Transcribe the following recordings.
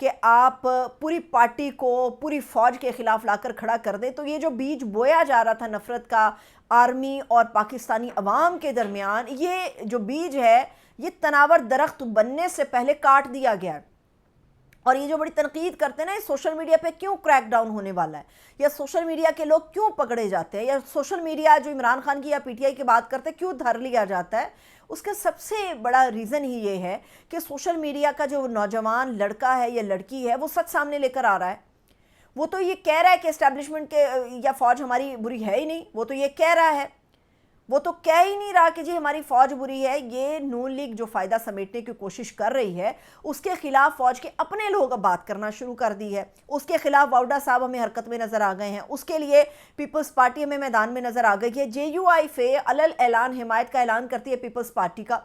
کہ آپ پوری پارٹی کو پوری فوج کے خلاف لا کر کھڑا کر دیں، تو یہ جو بیج بویا جا رہا تھا نفرت کا آرمی اور پاکستانی عوام کے درمیان، یہ جو بیج ہے یہ تناور درخت بننے سے پہلے کاٹ دیا گیا ہے۔ اور یہ جو بڑی تنقید کرتے ہیں نا، سوشل میڈیا پہ کیوں کریک ڈاؤن ہونے والا ہے، یا سوشل میڈیا کے لوگ کیوں پکڑے جاتے ہیں، یا سوشل میڈیا جو عمران خان کی یا پی ٹی آئی کی بات کرتے ہیں کیوں دھر لیا جاتا ہے، اس کا سب سے بڑا ریزن ہی یہ ہے کہ سوشل میڈیا کا جو نوجوان لڑکا ہے یا لڑکی ہے وہ سچ سامنے لے کر آ رہا ہے۔ وہ تو یہ کہہ رہا ہے کہ اسٹیبلشمنٹ کے یا فوج ہماری بری ہے ہی نہیں، وہ تو یہ کہہ رہا ہے، وہ تو کہہ ہی نہیں رہا کہ جی ہماری فوج بری ہے۔ یہ نون لیگ جو فائدہ سمیٹنے کی کوشش کر رہی ہے، اس کے خلاف فوج کے اپنے لوگ اب بات کرنا شروع کر دی ہے۔ اس کے خلاف واؤڈا صاحب ہمیں حرکت میں نظر آ گئے ہیں، اس کے لیے پیپلز پارٹی ہمیں میدان میں نظر آ گئی ہے۔ جے یو آئی فے علل اعلان حمایت کا اعلان کرتی ہے پیپلز پارٹی کا،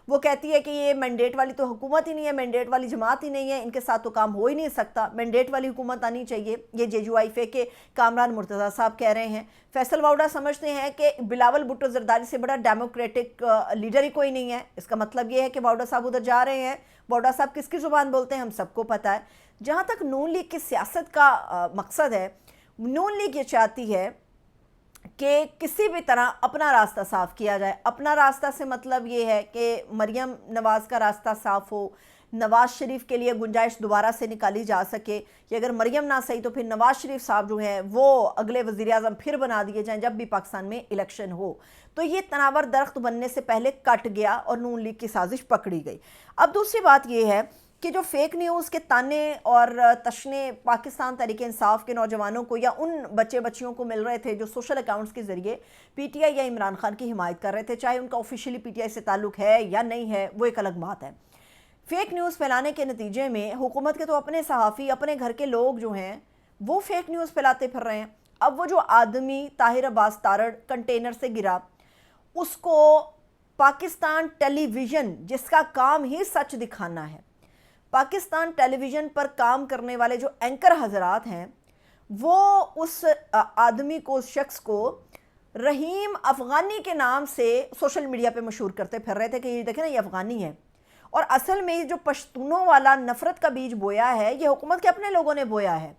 وہ کہتی ہے کہ یہ مینڈیٹ والی تو حکومت ہی نہیں ہے، مینڈیٹ والی جماعت ہی نہیں ہے، ان کے ساتھ تو کام ہو ہی نہیں سکتا، مینڈیٹ والی حکومت آنی چاہیے۔ یہ جے یو آئی فے کے کامران مرتضیٰ صاحب کہہ رہے ہیں۔ فیصل واؤڈا سمجھتے ہیں کہ بلاول بھٹو زرداری سے بڑا ڈیموکریٹک لیڈر ہی کوئی نہیں ہے۔ اس کا مطلب یہ ہے کہ واؤڈا صاحب ادھر جا رہے ہیں۔ واؤڈا صاحب کس کی زبان بولتے ہیں ہم سب کو پتہ ہے۔ جہاں تک نون لیگ کی سیاست کا مقصد ہے، نون لیگ یہ چاہتی ہے کہ کسی بھی طرح اپنا راستہ صاف کیا جائے۔ اپنا راستہ سے مطلب یہ ہے کہ مریم نواز کا راستہ صاف ہو، نواز شریف کے لیے گنجائش دوبارہ سے نکالی جا سکے، کہ اگر مریم نہ صحیح تو پھر نواز شریف صاحب جو ہیں وہ اگلے وزیر اعظم پھر بنا دیے جائیں جب بھی پاکستان میں الیکشن ہو۔ تو یہ تناور درخت بننے سے پہلے کٹ گیا اور نون لیگ کی سازش پکڑی گئی۔ اب دوسری بات یہ ہے کہ جو فیک نیوز کے تانے اور تشنے پاکستان تحریک انصاف کے نوجوانوں کو یا ان بچے بچیوں کو مل رہے تھے جو سوشل اکاؤنٹس کے ذریعے پی ٹی آئی یا عمران خان کی حمایت کر رہے تھے، چاہے ان کا آفیشیلی پی ٹی آئی سے تعلق ہے یا نہیں ہے، وہ ایک الگ بات ہے۔ فیک نیوز پھیلانے کے نتیجے میں حکومت کے تو اپنے صحافی، اپنے گھر کے لوگ جو ہیں وہ فیک نیوز پھیلاتے پھر رہے ہیں۔ اب وہ جو آدمی طاہر عباس تارڑ کنٹینر سے گرا، اس کو پاکستان ٹیلی ویژن جس کا کام ہی سچ دکھانا ہے، پاکستان ٹیلی ویژن پر کام کرنے والے جو اینکر حضرات ہیں وہ اس آدمی کو، اس شخص کو رحیم افغانی کے نام سے سوشل میڈیا پہ مشہور کرتے پھر رہے تھے کہ یہ دیکھیں نا یہ افغانی ہے۔ اور اصل میں جو پشتونوں والا نفرت کا بیج بویا ہے یہ حکومت کے اپنے لوگوں نے بویا ہے۔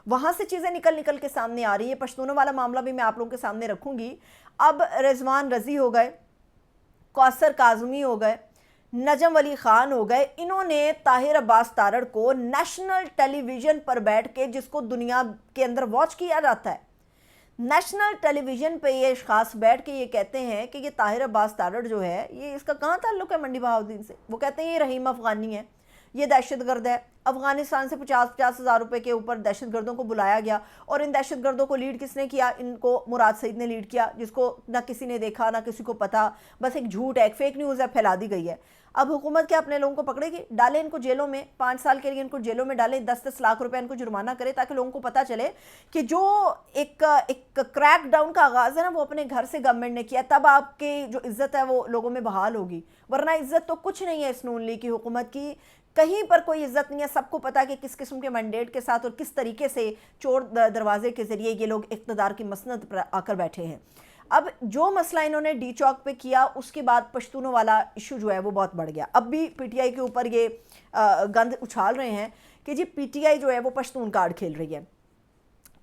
وہاں سے چیزیں نکل کے سامنے آ رہی ہیں۔ پشتونوں والا معاملہ بھی میں آپ لوگوں کے سامنے رکھوں گی۔ اب رضوان رضی ہو گئے، کوثر کاظمی ہو گئے، نجم علی خان ہو گئے، انہوں نے طاہر عباس تارڑ کو نیشنل ٹیلی ویژن پر بیٹھ کے، جس کو دنیا کے اندر واچ کیا جاتا ہے، نیشنل ٹیلی ویژن پہ یہ اشخاص بیٹھ کے یہ کہتے ہیں کہ یہ طاہر عباس تارڑ جو ہے یہ اس کا کہاں تعلق ہے منڈی بہاؤالدین سے۔ وہ کہتے ہیں یہ رحیم افغانی ہے، یہ دہشت گرد ہے۔ افغانستان سے 50 ہزار روپے کے اوپر دہشت گردوں کو بلایا گیا، اور ان دہشت گردوں کو لیڈ کس نے کیا؟ ان کو مراد سعید نے لیڈ کیا، جس کو نہ کسی نے دیکھا نہ کسی کو پتا، بس ایک جھوٹ ہے، ایک فیک نیوز ہے، پھیلا دی گئی ہے۔ اب حکومت کیا اپنے لوگوں کو پکڑے گی؟ ڈالیں ان کو جیلوں میں، 5 سال کے لیے ان کو جیلوں میں ڈالیں، 10 لاکھ روپے ان کو جرمانہ کرے، تاکہ لوگوں کو پتہ چلے کہ جو ایک کریک ڈاؤن کا آغاز ہے نا وہ اپنے گھر سے گورنمنٹ نے کیا، تب آپ کی جو عزت ہے وہ لوگوں میں بحال ہوگی۔ ورنہ عزت تو کچھ نہیں ہے اس نون لیگ کی حکومت کی، کہیں پر کوئی عزت نہیں ہے۔ سب کو پتا کہ کس قسم کے مینڈیٹ کے ساتھ اور کس طریقے سے چور دروازے کے ذریعے یہ لوگ اقتدار کی مسند پر آ کر بیٹھے ہیں۔ اب جو مسئلہ انہوں نے ڈی چوک پہ کیا، اس کے بعد پشتونوں والا ایشو جو ہے وہ بہت بڑھ گیا۔ اب بھی پی ٹی آئی کے اوپر یہ گند اچھال رہے ہیں کہ جی پی ٹی آئی جو ہے وہ پشتون کارڈ کھیل رہی ہے۔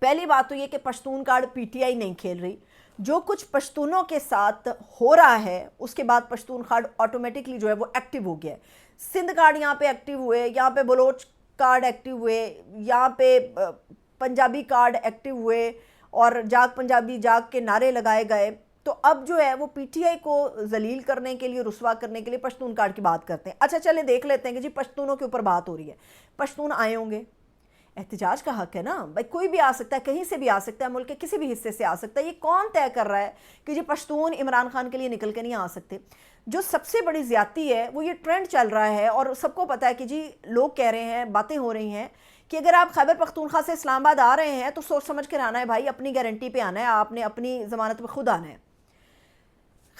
پہلی بات تو یہ کہ Pashtun card P T I نہیں کھیل رہی، جو کچھ پشتونوں کے ساتھ ہو رہا ہے اس کے بعد پشتون کارڈ آٹومیٹکلی جو ہے وہ ایکٹیو ہو گیا ہے۔ سندھ کارڈ یہاں پہ ایکٹیو ہوئے، یہاں پہ بلوچ کارڈ ایکٹیو ہوئے، یہاں پہ پنجابی کارڈ ایکٹیو ہوئے، اور جاگ پنجابی جاگ کے نعرے لگائے گئے۔ تو اب جو ہے وہ پی ٹی آئی کو ذلیل کرنے کے لیے، رسوا کرنے کے لیے پشتون کارڈ کی بات کرتے ہیں۔ اچھا چلے دیکھ لیتے ہیں کہ جی پشتونوں کے اوپر بات ہو رہی ہے، پشتون آئے ہوں گے، احتجاج کا حق ہے نا بھائی، کوئی بھی آ سکتا ہے، کہیں سے بھی آ سکتا ہے، ملک کے کسی بھی حصے سے آ سکتا ہے۔ یہ کون طے کر رہا ہے کہ جی پشتون عمران خان کے لیے نکل کے نہیں آ سکتے؟ جو سب سے بڑی زیادتی ہے وہ یہ ٹرینڈ چل رہا ہے، اور سب کو پتا ہے کہ جی لوگ کہہ رہے ہیں، باتیں ہو رہی ہیں کہ اگر آپ خیبر پختونخوا سے اسلام آباد آ رہے ہیں تو سوچ سمجھ کر آنا ہے بھائی، اپنی گارنٹی پہ آنا ہے، آپ نے اپنی ضمانت پہ خود آنا ہے۔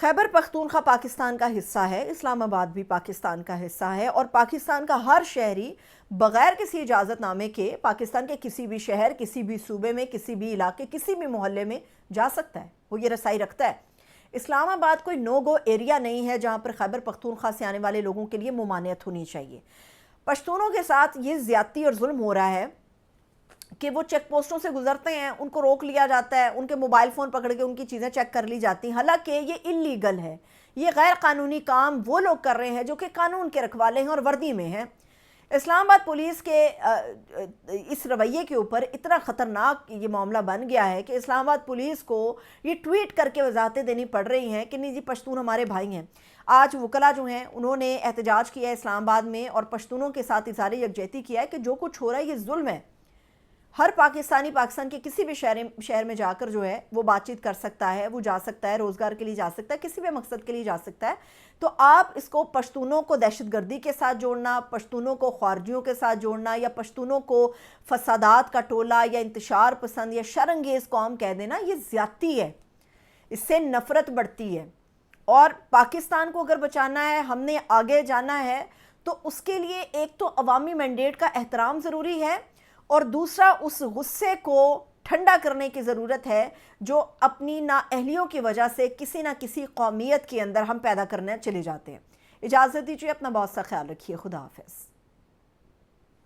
خیبر پختونخوا پاکستان کا حصہ ہے، اسلام آباد بھی پاکستان کا حصہ ہے، اور پاکستان کا ہر شہری بغیر کسی اجازت نامے کے پاکستان کے کسی بھی شہر، کسی بھی صوبے میں، کسی بھی علاقے، کسی بھی محلے میں جا سکتا ہے، وہ یہ رسائی رکھتا ہے۔ اسلام آباد کوئی نو گو ایریا نہیں ہے جہاں پر خیبر پختونخوا سے آنے والے لوگوں کے لیے ممانعت ہونی چاہیے۔ پشتونوں کے ساتھ یہ زیادتی اور ظلم ہو رہا ہے کہ وہ چیک پوسٹوں سے گزرتے ہیں، ان کو روک لیا جاتا ہے، ان کے موبائل فون پکڑ کے ان کی چیزیں چیک کر لی جاتی ہیں، حالانکہ یہ انلیگل ہے، یہ غیر قانونی کام وہ لوگ کر رہے ہیں جو کہ قانون کے رکھوالے ہیں اور وردی میں ہیں۔ اسلام آباد پولیس کے اس رویے کے اوپر اتنا خطرناک یہ معاملہ بن گیا ہے کہ اسلام آباد پولیس کو یہ ٹویٹ کر کے وضاحتیں دینی پڑ رہی ہیں کہ نہیں جی پشتون ہمارے بھائی ہیں۔ آج وکلا جو ہیں انہوں نے احتجاج کیا ہے اسلام آباد میں اور پشتونوں کے ساتھ اظہار یکجہتی کیا ہے کہ جو کچھ ہو رہا ہے یہ ظلم ہے۔ ہر پاکستانی پاکستان کے کسی بھی شہر میں جا کر جو ہے وہ بات چیت کر سکتا ہے، وہ جا سکتا ہے، روزگار کے لیے جا سکتا ہے، کسی بھی مقصد کے لیے جا سکتا ہے۔ تو آپ اس کو پشتونوں کو دہشت گردی کے ساتھ جوڑنا، پشتونوں کو خارجیوں کے ساتھ جوڑنا یا پشتونوں کو فسادات کا ٹولہ یا انتشار پسند یا شرانگیز قوم کہہ دینا، یہ زیادتی ہے، اس سے نفرت بڑھتی ہے۔ اور پاکستان کو اگر بچانا ہے، ہم نے آگے جانا ہے، تو اس کے لیے ایک تو عوامی مینڈیٹ کا احترام ضروری ہے اور دوسرا اس غصے کو ٹھنڈا کرنے کی ضرورت ہے جو اپنی نااہلیوں کی وجہ سے کسی نہ کسی قومیت کے اندر ہم پیدا کرنے چلے جاتے ہیں۔ اجازت دیجیے، اپنا بہت سا خیال رکھیے، خدا حافظ۔